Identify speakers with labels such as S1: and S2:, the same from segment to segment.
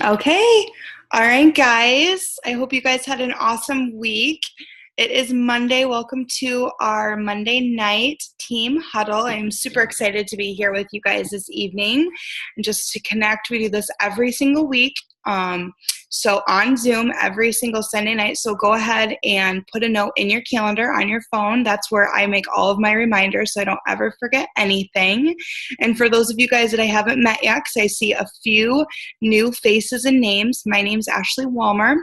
S1: Okay. All right, guys. I hope you guys had an awesome week. It is Monday. Welcome to our Monday night team huddle. I'm super excited to be here with you guys this evening and just to connect. We do this every single week. So on Zoom every single Sunday night. So go ahead and put a note in your calendar on your phone. That's where I make all of my reminders so I don't ever forget anything. And for those of you guys that I haven't met yet, because I see a few new faces and names, my name's Ashley Walmer.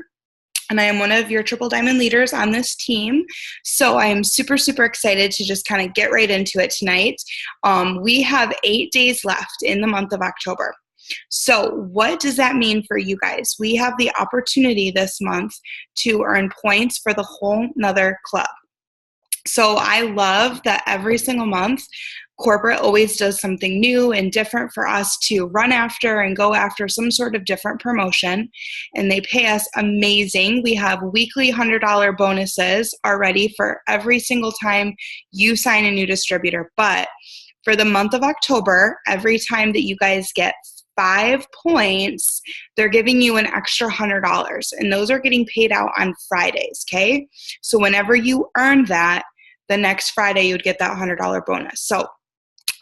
S1: And I am one of your Triple Diamond leaders on this team. So I'm super, super excited to just kind of get right into it tonight. We have 8 days left in the month of October. So what does that mean for you guys? We have the opportunity this month to earn points for the whole nother club. So I love that every single month, corporate always does something new and different for us to run after and go after some sort of different promotion. And they pay us amazing. We have weekly $100 bonuses already for every single time you sign a new distributor. But for the month of October, every time that you guys get 5 points, they're giving you an extra $100. And those are getting paid out on Fridays, okay? So whenever you earn that, the next Friday you would get that $100 bonus. So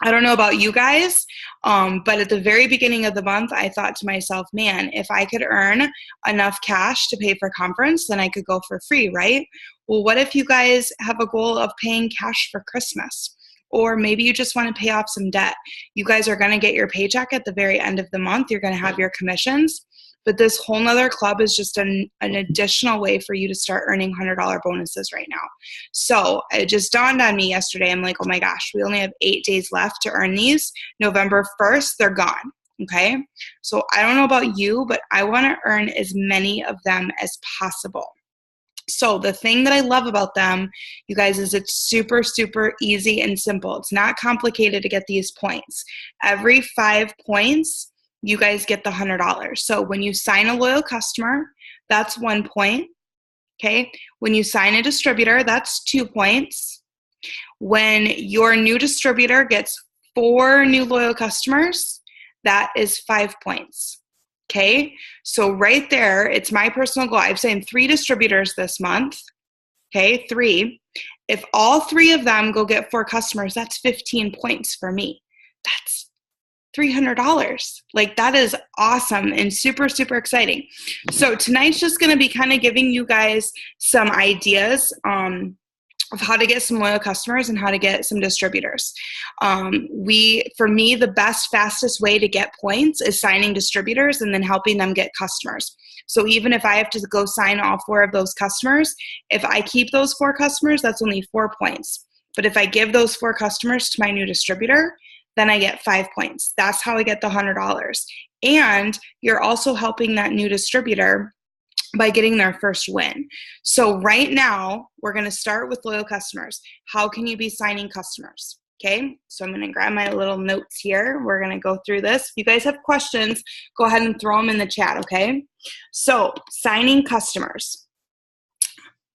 S1: I don't know about you guys, but at the very beginning of the month, I thought to myself, man, if I could earn enough cash to pay for conference, then I could go for free, right? Well, what if you guys have a goal of paying cash for Christmas? Or maybe you just want to pay off some debt. You guys are going to get your paycheck at the very end of the month. You're going to have your commissions. But this whole nother club is just an additional way for you to start earning $100 bonuses right now. So it just dawned on me yesterday. I'm like, oh my gosh, we only have 8 days left to earn these. November 1st, they're gone. Okay? So I don't know about you, but I want to earn as many of them as possible. So the thing that I love about them, you guys, is it's super, super easy and simple. It's not complicated to get these points. Every 5 points, you guys get the $100. So when you sign a loyal customer, that's 1 point. Okay. When you sign a distributor, that's 2 points. When your new distributor gets 4 new loyal customers, that is 5 points. Okay, so right there, it's my personal goal. I've signed 3 distributors this month. Okay, 3. If all 3 of them go get 4 customers, that's 15 points for me. That's $300. Like, that is awesome and super, super exciting. So tonight's just going to be kind of giving you guys some ideas of how to get some loyal customers and how to get some distributors. For me, the best, fastest way to get points is signing distributors and then helping them get customers. So even if I have to go sign all 4 of those customers, if I keep those 4 customers, that's only 4 points. But if I give those 4 customers to my new distributor, then I get 5 points. That's how I get the $100. And you're also helping that new distributor by getting their first win. So right now, we're going to start with loyal customers. How can you be signing customers? Okay, so I'm going to grab my little notes here. We're going to go through this. If you guys have questions, go ahead and throw them in the chat, okay? So signing customers.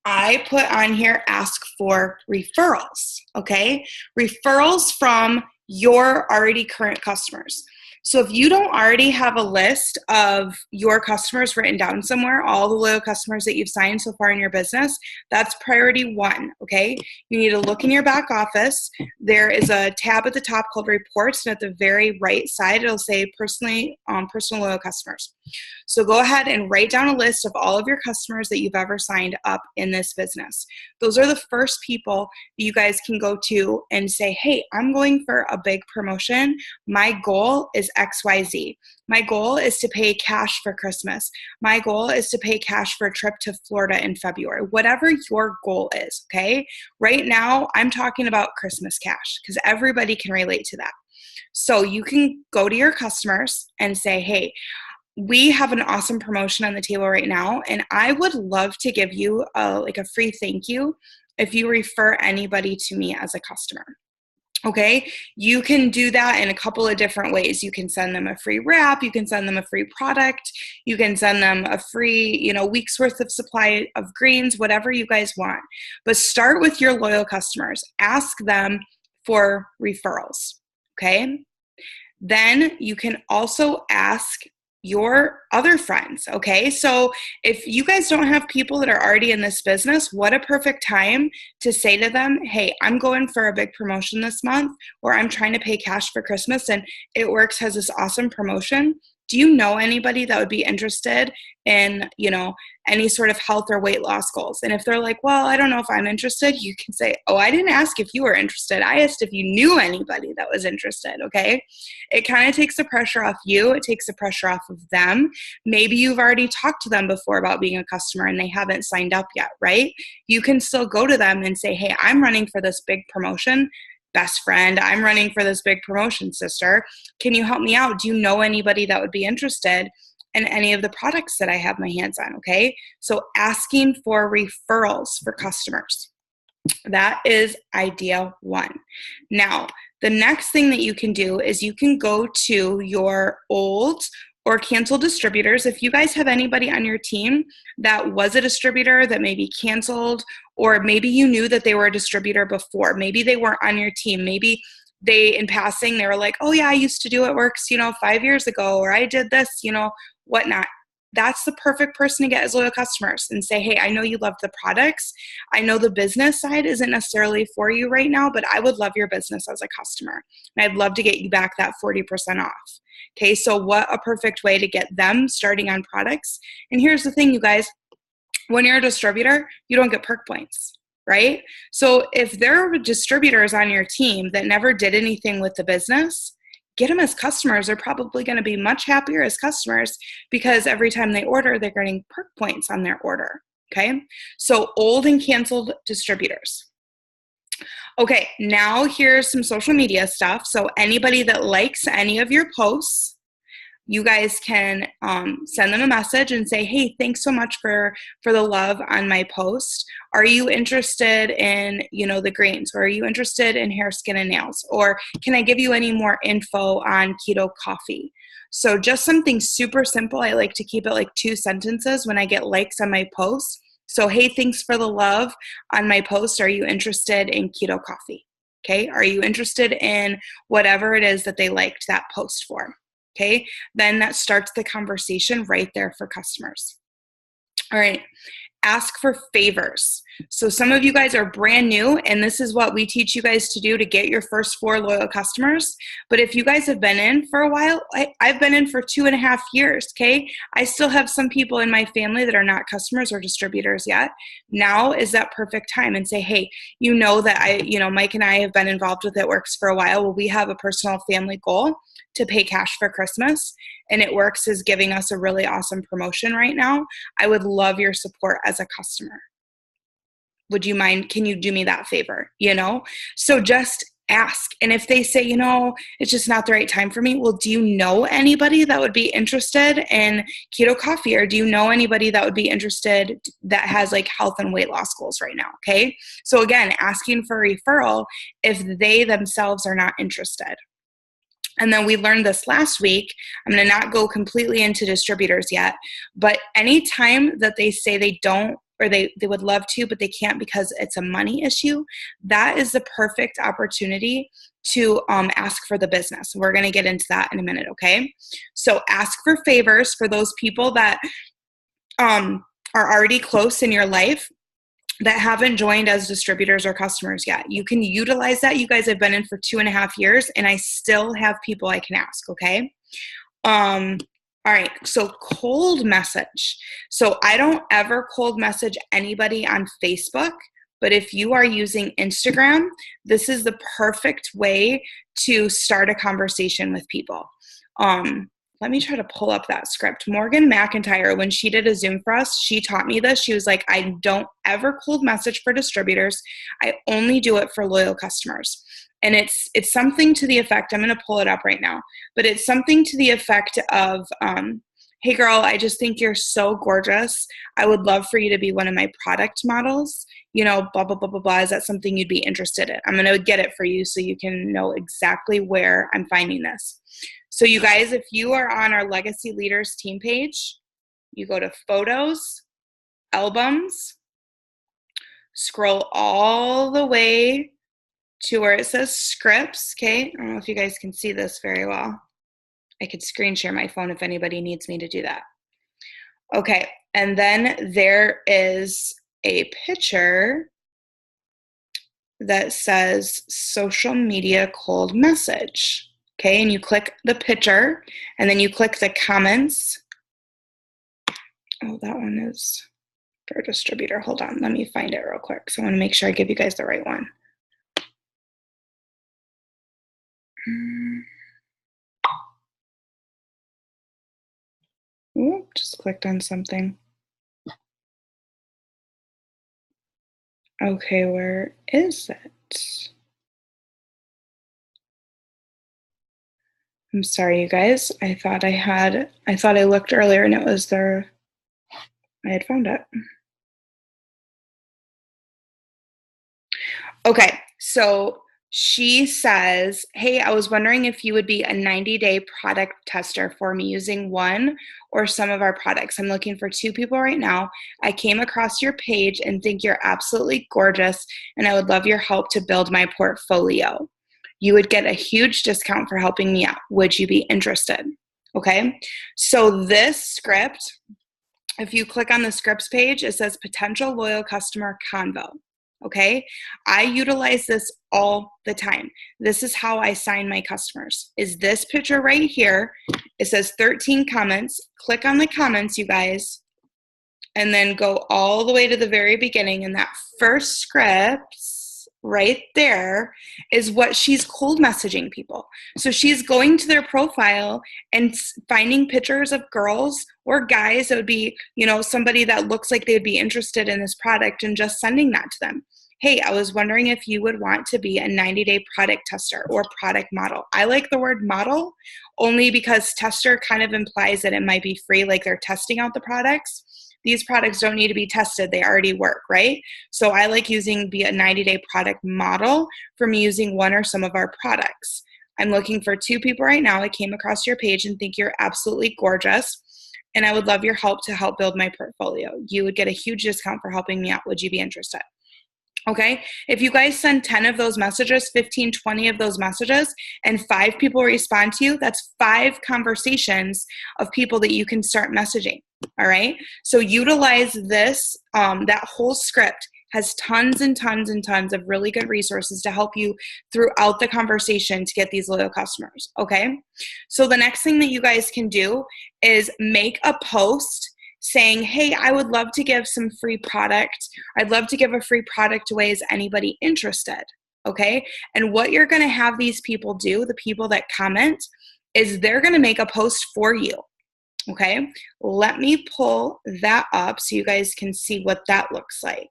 S1: I put on here, ask for referrals, okay? Referrals from your already current customers. So if you don't already have a list of your customers written down somewhere, all the loyal customers that you've signed so far in your business, that's priority 1, okay? You need to look in your back office. There is a tab at the top called Reports, and at the very right side, it'll say personal loyal customers. So go ahead and write down a list of all of your customers that you've ever signed up in this business. Those are the first people that you guys can go to and say, hey, I'm going for a big promotion. My goal is XYZ. My goal is to pay cash for Christmas. My goal is to pay cash for a trip to Florida in February. Whatever your goal is, okay? Right now, I'm talking about Christmas cash because everybody can relate to that. So you can go to your customers and say, hey, we have an awesome promotion on the table right now, and I would love to give you a free thank you if you refer anybody to me as a customer. Okay, you can do that in a couple of different ways. You can send them a free wrap. You can send them a free product. You can send them a free, week's worth of supply of greens, whatever you guys want. But start with your loyal customers. Ask them for referrals. Okay. Then you can also ask your other friends, okay? So if you guys don't have people that are already in this business, what a perfect time to say to them, hey, I'm going for a big promotion this month, or I'm trying to pay cash for Christmas, and It Works has this awesome promotion. Do you know anybody that would be interested in, any sort of health or weight loss goals? And if they're like, well, I don't know if I'm interested, you can say, oh, I didn't ask if you were interested. I asked if you knew anybody that was interested, okay? It kind of takes the pressure off you. It takes the pressure off of them. Maybe you've already talked to them before about being a customer and they haven't signed up yet, right? You can still go to them and say, hey, I'm running for this big promotion. Best friend, I'm running for this big promotion, sister. Can you help me out? Do you know anybody that would be interested in any of the products that I have my hands on? Okay. So asking for referrals for customers. That is idea one. Now, the next thing that you can do is you can go to your old or cancel distributors. If you guys have anybody on your team that was a distributor that maybe canceled, or maybe you knew that they were a distributor before, maybe they weren't on your team, maybe they, in passing, they were like, oh yeah, I used to do It Works, 5 years ago, or I did this, whatnot. That's the perfect person to get as loyal customers and say, hey, I know you love the products. I know the business side isn't necessarily for you right now, but I would love your business as a customer. And I'd love to get you back that 40% off. Okay, so what a perfect way to get them starting on products. And here's the thing, you guys, when you're a distributor, you don't get perk points, right? So if there are distributors on your team that never did anything with the business, get them as customers. They're probably going to be much happier as customers because every time they order, they're getting perk points on their order, okay? So old and canceled distributors. Okay, now here's some social media stuff. So anybody that likes any of your posts, you guys can send them a message and say, hey, thanks so much for the love on my post. Are you interested in, the greens? Or are you interested in hair, skin, and nails? Or can I give you any more info on keto coffee? So just something super simple. I like to keep it like 2 sentences when I get likes on my posts. So, hey, thanks for the love on my post. Are you interested in keto coffee? Okay. Are you interested in whatever it is that they liked that post for? Okay, then that starts the conversation right there for customers. All right, ask for favors. So some of you guys are brand new, and this is what we teach you guys to do to get your first 4 loyal customers. But if you guys have been in for a while, I've been in for 2.5 years, okay? I still have some people in my family that are not customers or distributors yet. Now is that perfect time and say, hey, that Mike and I have been involved with It Works for a while. Well, we have a personal family goal to pay cash for Christmas, and It Works is giving us a really awesome promotion right now. I would love your support as a customer. Would you mind? Can you do me that favor? So just ask. And if they say, it's just not the right time for me, well, do you know anybody that would be interested in keto coffee? Or do you know anybody that would be interested that has like health and weight loss goals right now? Okay. So again, asking for a referral if they themselves are not interested. And then we learned this last week. I'm going to not go completely into distributors yet, but anytime that they say they don't, or they would love to, but they can't because it's a money issue, that is the perfect opportunity to ask for the business. We're going to get into that in a minute, okay? So ask for favors for those people that are already close in your life that haven't joined as distributors or customers yet. You can utilize that. You guys have been in for 2.5 years, and I still have people I can ask, okay? All right, so cold message. So I don't ever cold message anybody on Facebook, but if you are using Instagram, this is the perfect way to start a conversation with people. Let me try to pull up that script. Morgan McIntyre, when she did a Zoom for us, she taught me this. She was like, I don't ever cold message for distributors. I only do it for loyal customers. And it's something to the effect, I'm going to pull it up right now, but it's something to the effect of, hey girl, I just think you're so gorgeous. I would love for you to be one of my product models, blah, blah, blah, blah, blah. Is that something you'd be interested in? I'm going to get it for you so you can know exactly where I'm finding this. So you guys, if you are on our Legacy Leaders team page, you go to Photos, Albums, scroll all the way to where it says Scripts, okay? I don't know if you guys can see this very well. I could screen share my phone if anybody needs me to do that. Okay, and then there is a picture that says social media cold message. Okay, and you click the picture and then you click the comments. Oh, that one is for a distributor. Hold on, let me find it real quick. So I want to make sure I give you guys the right one. Ooh, just clicked on something. Okay, where is it? I'm sorry, you guys. I thought I looked earlier and it was there. I had found it. Okay, so she says, hey, I was wondering if you would be a 90-day product tester for me using one or some of our products. I'm looking for 2 people right now. I came across your page and think you're absolutely gorgeous, and I would love your help to build my portfolio. You would get a huge discount for helping me out. Would you be interested? Okay, so this script, if you click on the scripts page, it says potential loyal customer convo. Okay, I utilize this all the time. This is how I sign my customers. Is this picture right here? It says 13 comments. Click on the comments, you guys, and then go all the way to the very beginning. And that first script right there is what she's cold messaging people. So she's going to their profile and finding pictures of girls or guys that would be, somebody that looks like they'd be interested in this product and just sending that to them. Hey, I was wondering if you would want to be a 90-day product tester or product model. I like the word model only because tester kind of implies that it might be free, like they're testing out the products. These products don't need to be tested. They already work, right? So I like using be a 90-day product model from using one or some of our products. I'm looking for 2 people right now. I came across your page and think you're absolutely gorgeous, and I would love your help to help build my portfolio. You would get a huge discount for helping me out. Would you be interested? Okay, if you guys send 10 of those messages, 15, 20 of those messages, and 5 people respond to you, that's 5 conversations of people that you can start messaging, all right? So utilize this, that whole script has tons and tons and tons of really good resources to help you throughout the conversation to get these loyal customers, okay? So the next thing that you guys can do is make a post saying, hey, I would love to give some free product. I'd love to give a free product away. Is anybody interested? Okay. And what you're going to have these people do, the people that comment, is they're going to make a post for you. Okay. Let me pull that up so you guys can see what that looks like.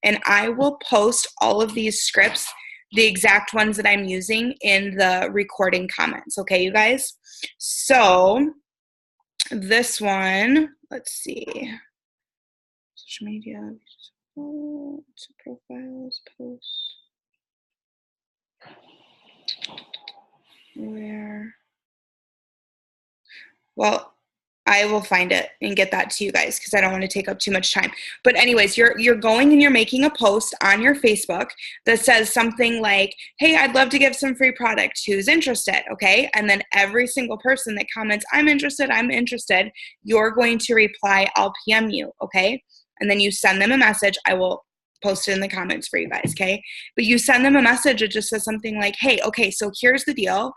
S1: And I will post all of these scripts, the exact ones that I'm using, in the recording comments. Okay, you guys? So this one, let's see. Social media, profiles, posts. Where? Well, I will find it and get that to you guys because I don't want to take up too much time. But anyways, you're going and you're making a post on your Facebook that says something like, hey, I'd love to give some free product. Who's interested? Okay. And then every single person that comments, I'm interested, you're going to reply, I'll PM you. Okay. And then you send them a message. I will post it in the comments for you guys, okay? But you send them a message. It just says something like, hey, okay, so here's the deal.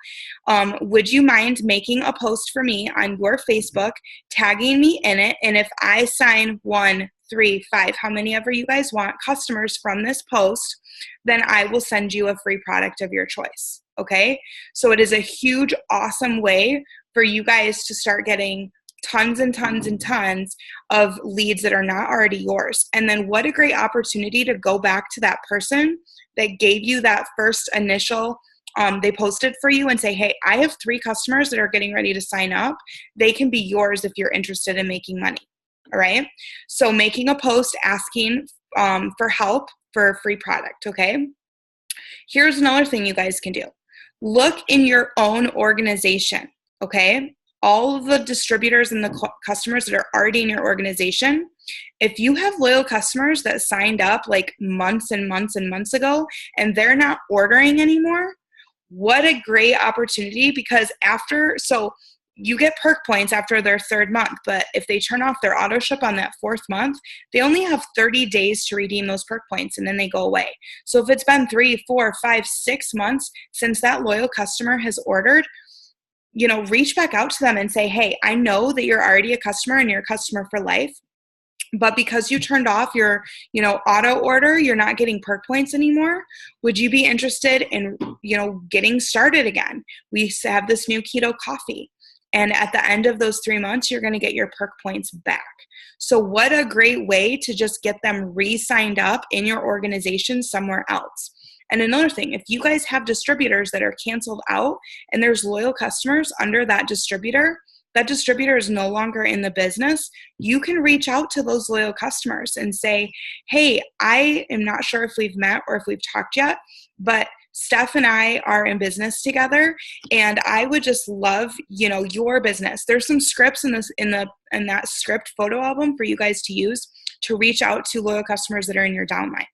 S1: Would you mind making a post for me on your Facebook, tagging me in it, and if I sign 1, 3, 5, how many ever you guys want, customers from this post, then I will send you a free product of your choice, okay? So it is a huge, awesome way for you guys to start getting tons and tons and tons of leads that are not already yours. And then what a great opportunity to go back to that person that gave you that first initial, they posted for you and say, hey, I have 3 customers that are getting ready to sign up. They can be yours if you're interested in making money. All right. So making a post asking for help for a free product. Okay. Here's another thing you guys can do. Look in your own organization. Okay. All of the distributors and the customers that are already in your organization, if you have loyal customers that signed up like months and months and months ago and they're not ordering anymore, what a great opportunity, because you get perk points after their 3rd month, but if they turn off their auto ship on that 4th month, they only have 30 days to redeem those perk points and then they go away. So if it's been 3, 4, 5, 6 months since that loyal customer has ordered, reach back out to them and say, hey, I know that you're already a customer and you're a customer for life, but because you turned off your, auto order, you're not getting perk points anymore. Would you be interested in, getting started again? We have this new keto coffee. And at the end of those 3 months, you're going to get your perk points back. So what a great way to just get them re-signed up in your organization somewhere else. And another thing, if you guys have distributors that are canceled out and there's loyal customers under that distributor is no longer in the business, you can reach out to those loyal customers and say, hey, I am not sure if we've met or if we've talked yet, but Steph and I are in business together, and I would just love, your business. There's some scripts in that script photo album for you guys to use to reach out to loyal customers that are in your downline.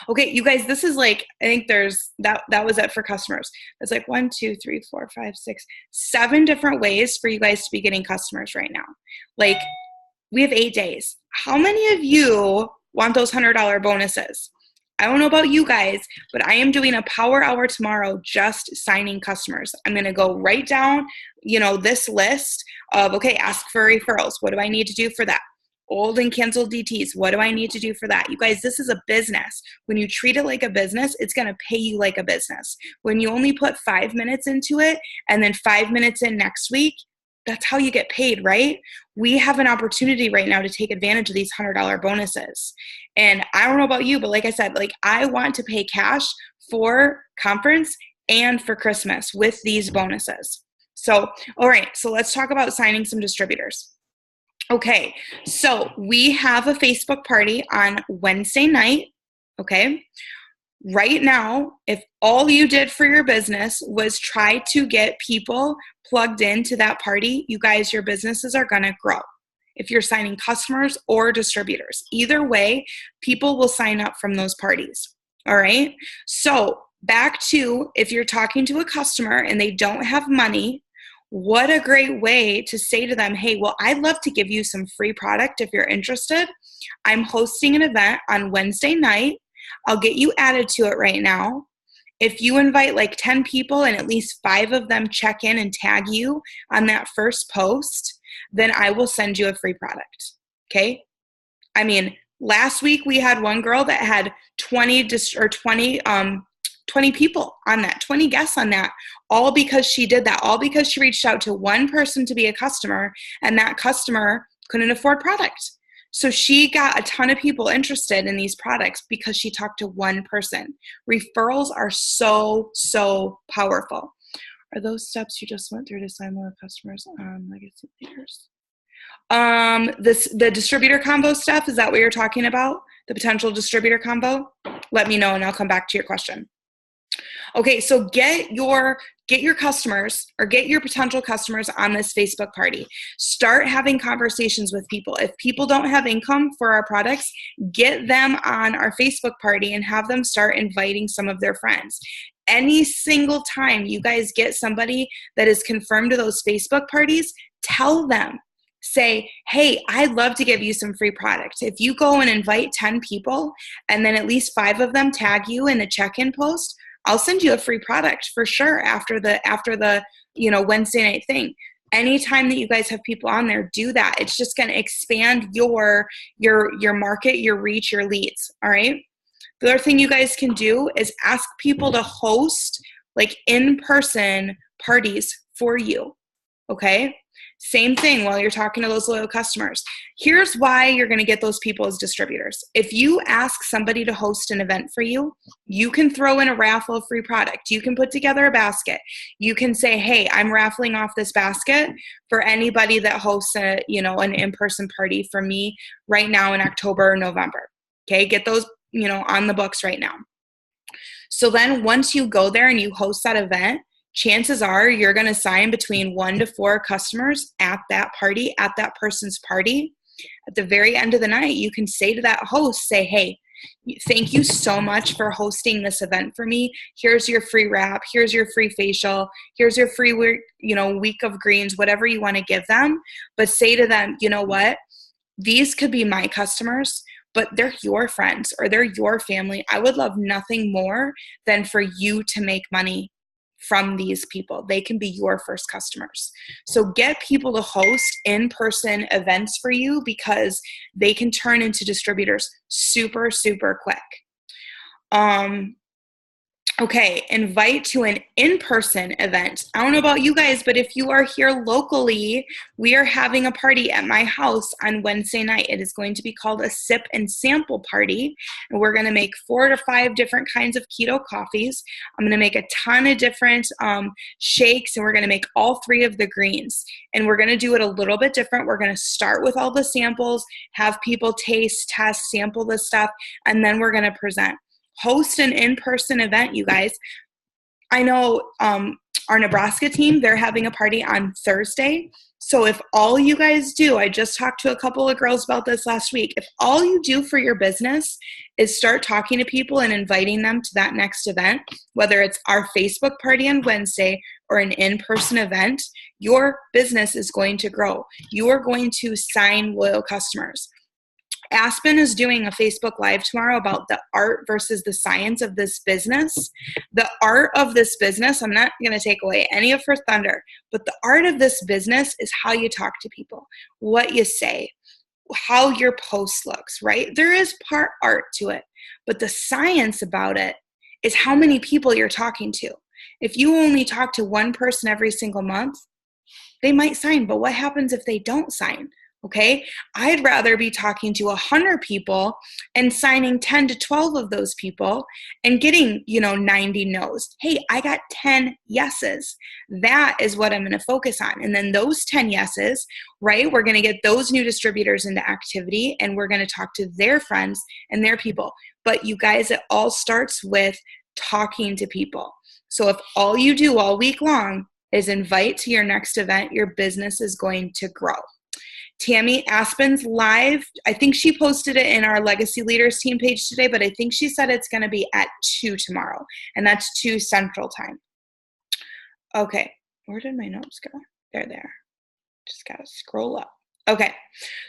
S1: Okay, you guys, this is I think there's that was it for customers. It's 1, 2, 3, 4, 5, 6, 7 different ways for you guys to be getting customers right now. We have 8 days. How many of you want those $100 bonuses? I don't know about you guys, but I am doing a power hour tomorrow just signing customers. I'm going to go right down, this list of, okay, ask for referrals. What do I need to do for that? Old and canceled DTs. What do I need to do for that? You guys, this is a business. When you treat it like a business, it's going to pay you like a business. When you only put 5 minutes into it and then 5 minutes in next week, that's how you get paid, right? We have an opportunity right now to take advantage of these $100 bonuses. And I don't know about you, but like I said, I want to pay cash for conference and for Christmas with these bonuses. So, all right, so let's talk about signing some distributors. Okay, so we have a Facebook party on Wednesday night, okay? Right now, if all you did for your business was try to get people plugged into that party, you guys, your businesses are going to grow. If you're signing customers or distributors, either way, people will sign up from those parties, all right? So back to, if you're talking to a customer and they don't have money, what a great way to say to them, hey, well, I'd love to give you some free product if you're interested. I'm hosting an event on Wednesday night. I'll get you added to it right now. If you invite 10 people and at least 5 of them check in and tag you on that first post, then I will send you a free product, okay? I mean, last week we had one girl that had 20 people on that, 20 guests on that, all because she did that, all because she reached out to one person to be a customer, and that customer couldn't afford product. So she got a ton of people interested in these products because she talked to one person. Referrals are so, so powerful. Are those steps you just went through to sign more customers on legacy leaders? The distributor combo stuff, is that what you're talking about? The potential distributor combo? Let me know and I'll come back to your question. Okay, so get your customers or get your potential customers on this Facebook party. Start having conversations with people. If people don't have income for our products, get them on our Facebook party and have them start inviting some of their friends. Any single time you guys get somebody that is confirmed to those Facebook parties, tell them. Say, hey, I'd love to give you some free product. If you go and invite 10 people and then at least 5 of them tag you in the check-in post, I'll send you a free product for sure after the Wednesday night thing. Anytime that you guys have people on there, do that. It's just going to expand your market, your reach, your leads. All right. The other thing you guys can do is ask people to host in-person parties for you. Okay. Same thing while you're talking to those loyal customers. Here's why you're going to get those people as distributors. If you ask somebody to host an event for you, you can throw in a raffle of free product. You can put together a basket. You can say, hey, I'm raffling off this basket for anybody that hosts an in-person party for me right now in October or November. Okay, get those, on the books right now. So then once you go there and you host that event, chances are you're going to sign between 1 to 4 customers at that party, at that person's party. At the very end of the night, you can say to that host, say, hey, Thank you so much for hosting this event for me. Here's your free wrap. Here's your free facial. Here's your free week of greens, whatever you want to give them. But say to them, you know what? These could be my customers, but they're your friends or they're your family. I would love nothing more than for you to make money from these people. They can be your first customers. So get people to host in-person events for you because they can turn into distributors super, super quick. Okay, invite to an in-person event. I don't know about you guys, but if you are here locally, we are having a party at my house on Wednesday night. It is going to be called a sip and sample party, and we're going to make 4 to 5 different kinds of keto coffees. I'm going to make a ton of different shakes, and we're going to make all 3 of the greens, and we're going to do it a little bit different. We're going to start with all the samples, have people taste, test, sample the stuff, and then we're going to present. Host an in-person event, you guys. I know our Nebraska team, they're having a party on Thursday. So if all you guys do, I just talked to a couple of girls about this last week, if all you do for your business is start talking to people and inviting them to that next event, whether it's our Facebook party on Wednesday or an in-person event, your business is going to grow. You are going to sign loyal customers. Aspen is doing a Facebook Live tomorrow about the art versus the science of this business. The art of this business, I'm not going to take away any of her thunder, but the art of this business is how you talk to people, what you say, how your post looks, right? There is part art to it, but the science about it is how many people you're talking to. If you only talk to one person every single month, they might sign, but what happens if they don't sign? Okay, I'd rather be talking to 100 people and signing 10 to 12 of those people and getting, 90 no's. Hey, I got 10 yeses. That is what I'm going to focus on. And then those 10 yeses, right, we're going to get those new distributors into activity and we're going to talk to their friends and their people. But you guys, it all starts with talking to people. So if all you do all week long is invite to your next event, your business is going to grow. Tammy, Aspen's live, I think she posted it in our Legacy Leaders team page today, but I think she said it's going to be at 2 tomorrow, and that's 2 Central Time. Okay, where did my notes go? They're there. Just got to scroll up. Okay,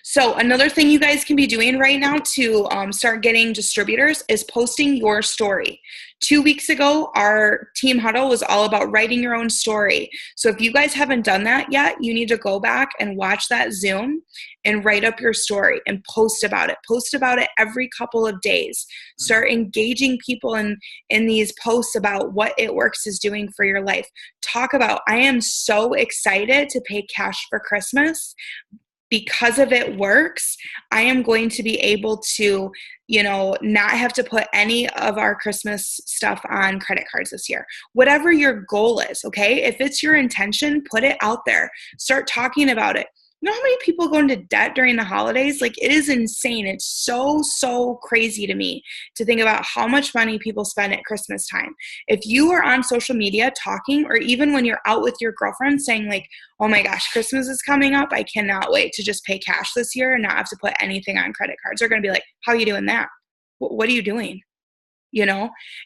S1: so another thing you guys can be doing right now to start getting distributors is posting your story. 2 weeks ago, our team huddle was all about writing your own story. So if you guys haven't done that yet, you need to go back and watch that Zoom and write up your story and post about it. Post about it every couple of days. Start engaging people in these posts about what It Works is doing for your life. Talk about, I am so excited to pay cash for Christmas. Because of It Works, I am going to be able to, not have to put any of our Christmas stuff on credit cards this year. Whatever your goal is, okay? If it's your intention, put it out there. Start talking about it. You know how many people go into debt during the holidays? Like, it is insane. It's so crazy to me to think about how much money people spend at Christmas time. If you are on social media talking, or even when you're out with your girlfriend saying like, oh my gosh, Christmas is coming up, I cannot wait to just pay cash this year and not have to put anything on credit cards. They're going to be like, how are you doing that? What are you doing?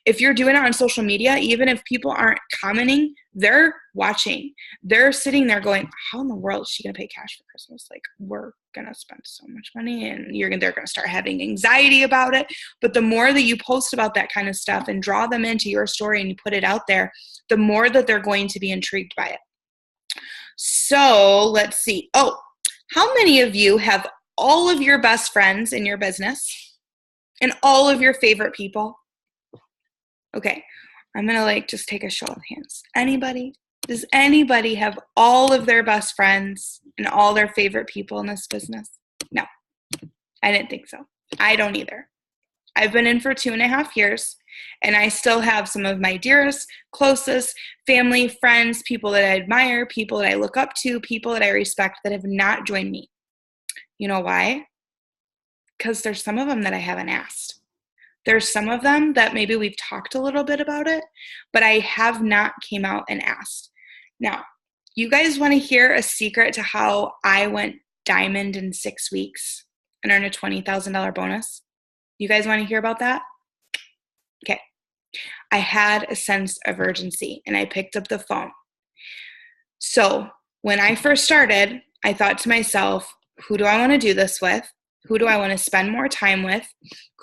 S1: If you're doing it on social media, even if people aren't commenting, they're watching. They're sitting there going, how in the world is she going to pay cash for Christmas? Like, we're going to spend so much money, and they're going to start having anxiety about it. But the more that you post about that kind of stuff and draw them into your story and you put it out there, the more that they're going to be intrigued by it. So let's see. Oh, how many of you have all of your best friends in your business and all of your favorite people? Okay, I'm going to just take a show of hands. Anybody? Does anybody have all of their best friends and all their favorite people in this business? No, I didn't think so. I don't either. I've been in for 2.5 years, and I still have some of my dearest, closest family, friends, people that I admire, people that I look up to, people that I respect that have not joined me. You know why? Because there's some of them that I haven't asked. There's some of them that maybe we've talked a little bit about it, but I have not came out and asked. Now, you guys want to hear a secret to how I went diamond in 6 weeks and earned a $20,000 bonus? You guys want to hear about that? Okay. I had a sense of urgency and I picked up the phone. So when I first started, I thought to myself, who do I want to do this with? Who do I want to spend more time with?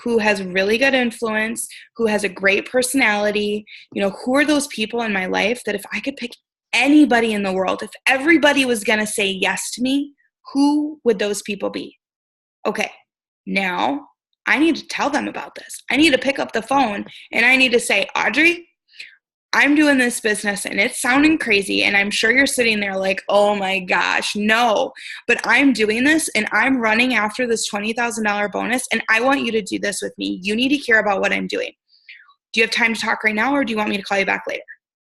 S1: Who has really good influence? Who has a great personality? Who are those people in my life that if I could pick anybody in the world, if everybody was going to say yes to me, who would those people be? Okay, now I need to tell them about this. I need to pick up the phone and I need to say, Audrey, I'm doing this business and it's sounding crazy. And I'm sure you're sitting there like, oh my gosh, no, but I'm doing this and I'm running after this $20,000 bonus. And I want you to do this with me. You need to hear about what I'm doing. Do you have time to talk right now or do you want me to call you back later?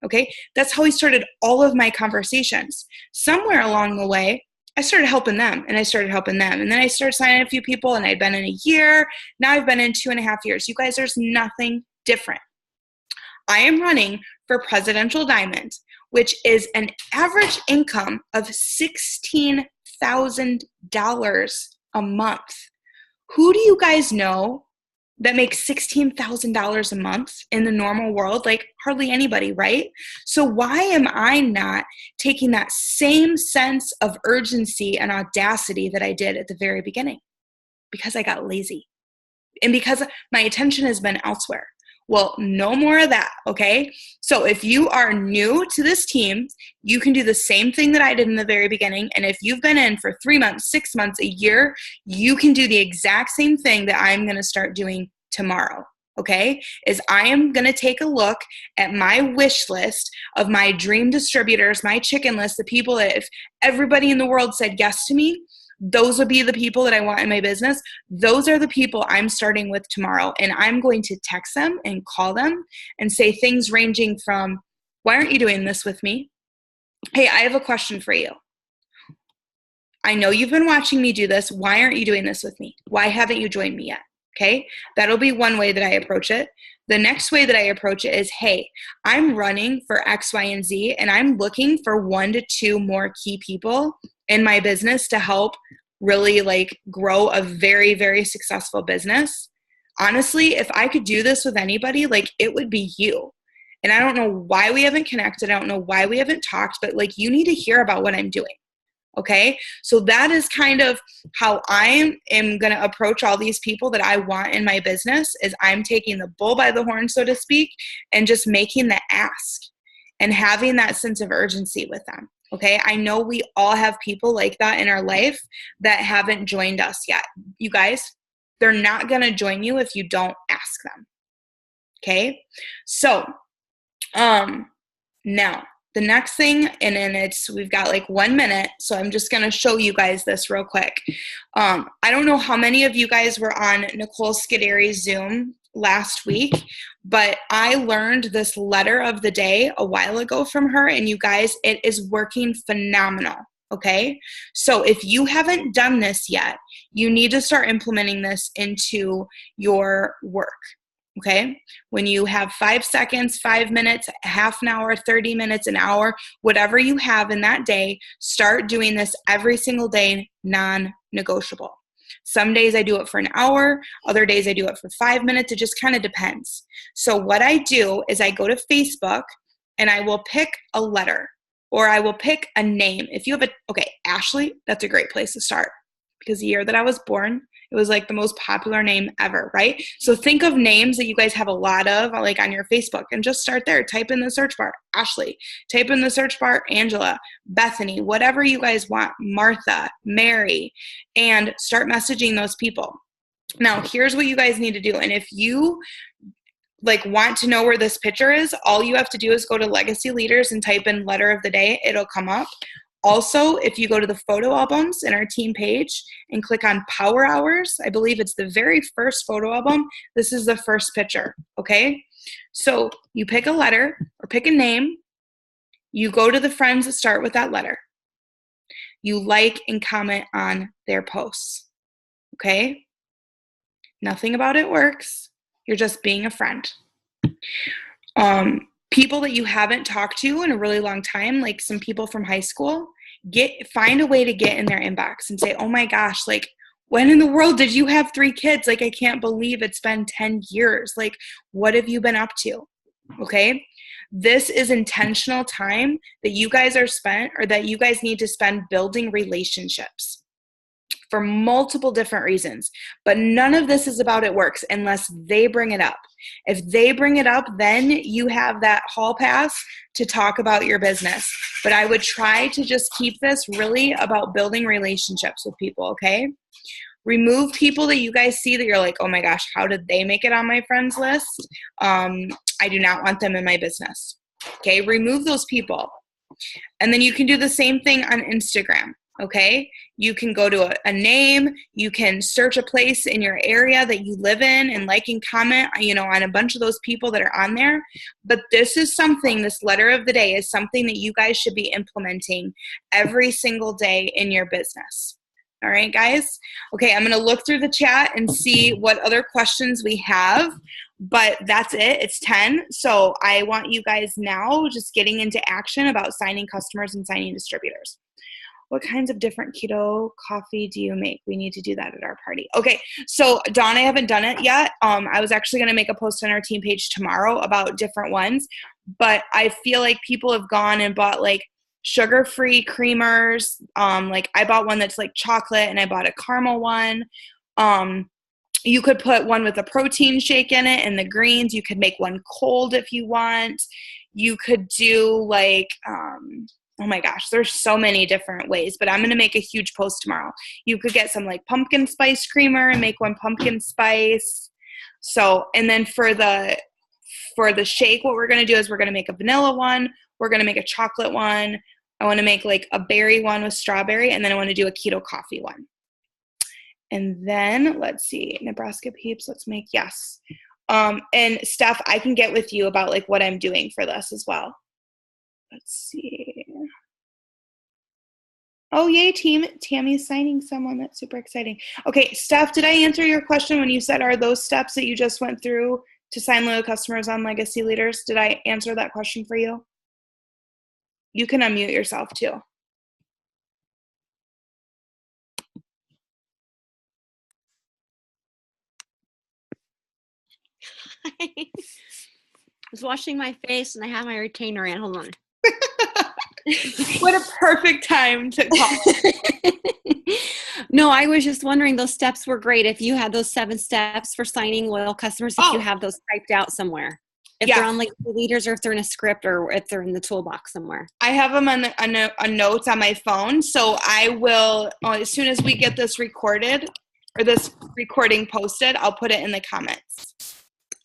S1: Okay. That's how we started all of my conversations. Somewhere along the way, I started helping them and I started helping them. And then I started signing a few people and I'd been in a year. Now I've been in 2.5 years. You guys, there's nothing different. I am running for Presidential Diamond, which is an average income of $16,000 a month. Who do you guys know that makes $16,000 a month in the normal world? Like hardly anybody, right? So why am I not taking that same sense of urgency and audacity that I did at the very beginning? Because I got lazy and because my attention has been elsewhere. Well, no more of that, okay? So if you are new to this team, you can do the same thing that I did in the very beginning. And if you've been in for 3 months, 6 months, a year, you can do the exact same thing that I'm going to start doing tomorrow, okay? Is I am going to take a look at my wish list of my dream distributors, my chicken list, the people that if everybody in the world said yes to me, those would be the people that I want in my business. Those are the people I'm starting with tomorrow. And I'm going to text them and call them and say things ranging from, why aren't you doing this with me? Hey, I have a question for you. I know you've been watching me do this. Why aren't you doing this with me? Why haven't you joined me yet? Okay, that'll be one way that I approach it. The next way that I approach it is, hey, I'm running for X, Y, and Z, and I'm looking for 1 to 2 more key people in my business to help really like grow a very, very successful business. Honestly, if I could do this with anybody, like it would be you. And I don't know why we haven't connected. I don't know why we haven't talked, but like you need to hear about what I'm doing. Okay, so that is kind of how I am going to approach all these people that I want in my business is I'm taking the bull by the horn, so to speak, and just making the ask and having that sense of urgency with them. Okay, I know we all have people like that in our life that haven't joined us yet. You guys, they're not going to join you if you don't ask them. Okay, so now the next thing, and then we've got like 1 minute, so I'm just going to show you guys this real quick. I don't know how many of you guys were on Nicole Scuderi's Zoom last week, but I learned this letter of the day a while ago from her, and you guys, it is working phenomenal. Okay, so if you haven't done this yet, you need to start implementing this into your work. Okay, when you have 5 seconds, 5 minutes, half an hour, 30 minutes, an hour, whatever you have in that day, start doing this every single day, non-negotiable. Some days I do it for an hour, other days I do it for 5 minutes. It just kind of depends. So what I do is I go to Facebook and I will pick a letter or I will pick a name. If you have Ashley, that's a great place to start because the year that I was born, it was like the most popular name ever, right? So think of names that you guys have a lot of like on your Facebook and just start there. Type in the search bar, Ashley. Type in the search bar, Angela, Bethany, whatever you guys want, Martha, Mary, and start messaging those people. Now, here's what you guys need to do. And if you like want to know where this picture is, all you have to do is go to Legacy Leaders and type in letter of the day. It'll come up. Also, if you go to the photo albums in our team page and click on Power Hours, I believe it's the very first photo album. This is the first picture, okay? So you pick a letter or pick a name. You go to the friends that start with that letter. You like and comment on their posts, okay? Nothing about it works. You're just being a friend. People that you haven't talked to in a really long time, like some people from high school, find a way to get in their inbox and say, oh my gosh, like, When in the world did you have 3 kids? Like, I can't believe it's been 10 years. Like, what have you been up to? Okay. This is intentional time that you guys are spent, or that you guys need to spend building relationships for multiple different reasons. But none of this is about it works unless they bring it up. If they bring it up, then you have that hall pass to talk about your business. But I would try to just keep this really about building relationships with people, okay? Remove people that you guys see that you're like, oh my gosh, how did they make it on my friends list? I do not want them in my business. Okay, remove those people. And then you can do the same thing on Instagram. Okay, you can go to a name, you can search a place in your area that you live in and like and comment, on a bunch of those people that are on there. But this is something, this letter of the day is something that you guys should be implementing every single day in your business. All right, guys. Okay, I'm going to look through the chat and see what other questions we have, but that's it. It's 10. So I want you guys now just getting into action about signing customers and signing distributors. What kinds of different keto coffee do you make? We need to do that at our party. Okay, so Dawn, I haven't done it yet. I was actually going to make a post on our team page tomorrow about different ones, but I feel like people have gone and bought like sugar-free creamers. Like I bought one that's like chocolate, and I bought a caramel one. You could put one with a protein shake in it and the greens. You could make one cold if you want. You could do like, oh my gosh, there's so many different ways, but I'm going to make a huge post tomorrow. You could get some like pumpkin spice creamer and make one pumpkin spice. So, and then for the shake, what we're going to do is we're going to make a vanilla one. We're going to make a chocolate one. I want to make like a berry one with strawberry, and then I want to do a keto coffee one. And then let's see, Nebraska peeps, let's make, yes. And Steph, I can get with you about like what I'm doing for this as well. Let's see. Oh, yay, team. Tammy's signing someone. That's super exciting. Okay, Steph, did I answer your question when you said, are those steps that you just went through to sign loyal customers on Legacy Leaders? Did I answer that question for you? You can unmute yourself too.
S2: I was washing my face and I have my retainer in. Hold on.
S1: What a perfect time to call.
S2: No, I was just wondering, those steps were great. If you had those 7 steps for signing loyal customers, if you have those typed out somewhere. If they're on like the leaders, or if they're in a script, or if they're in the toolbox somewhere.
S1: I have them on a notes on my phone. So I will, as soon as we get this recorded, or this recording posted, I'll put it in the comments.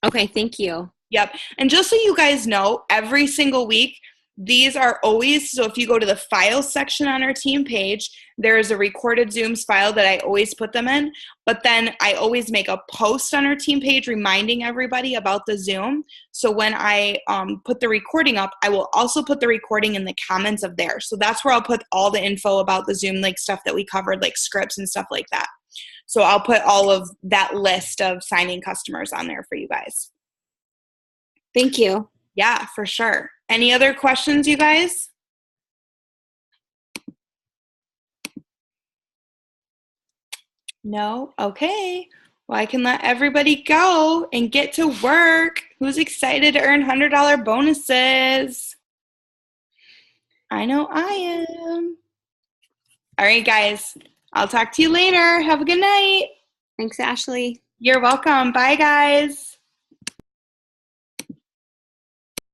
S2: Okay, thank you.
S1: Yep. And just so you guys know, every single week, these are always, so if you go to the files section on our team page, there is a recorded Zooms file that I always put them in. But then I always make a post on our team page reminding everybody about the Zoom. So when I put the recording up, I will also put the recording in the comments of there. So that's where I'll put all the info about the Zoom, like stuff that we covered, like scripts and stuff like that. So I'll put all of that list of signing customers on there for you guys.
S2: Thank you.
S1: Yeah, for sure. Any other questions, you guys? No? Okay. Well, I can let everybody go and get to work. Who's excited to earn $100 bonuses? I know I am. All right, guys. I'll talk to you later. Have a good night.
S2: Thanks, Ashley.
S1: You're welcome. Bye, guys.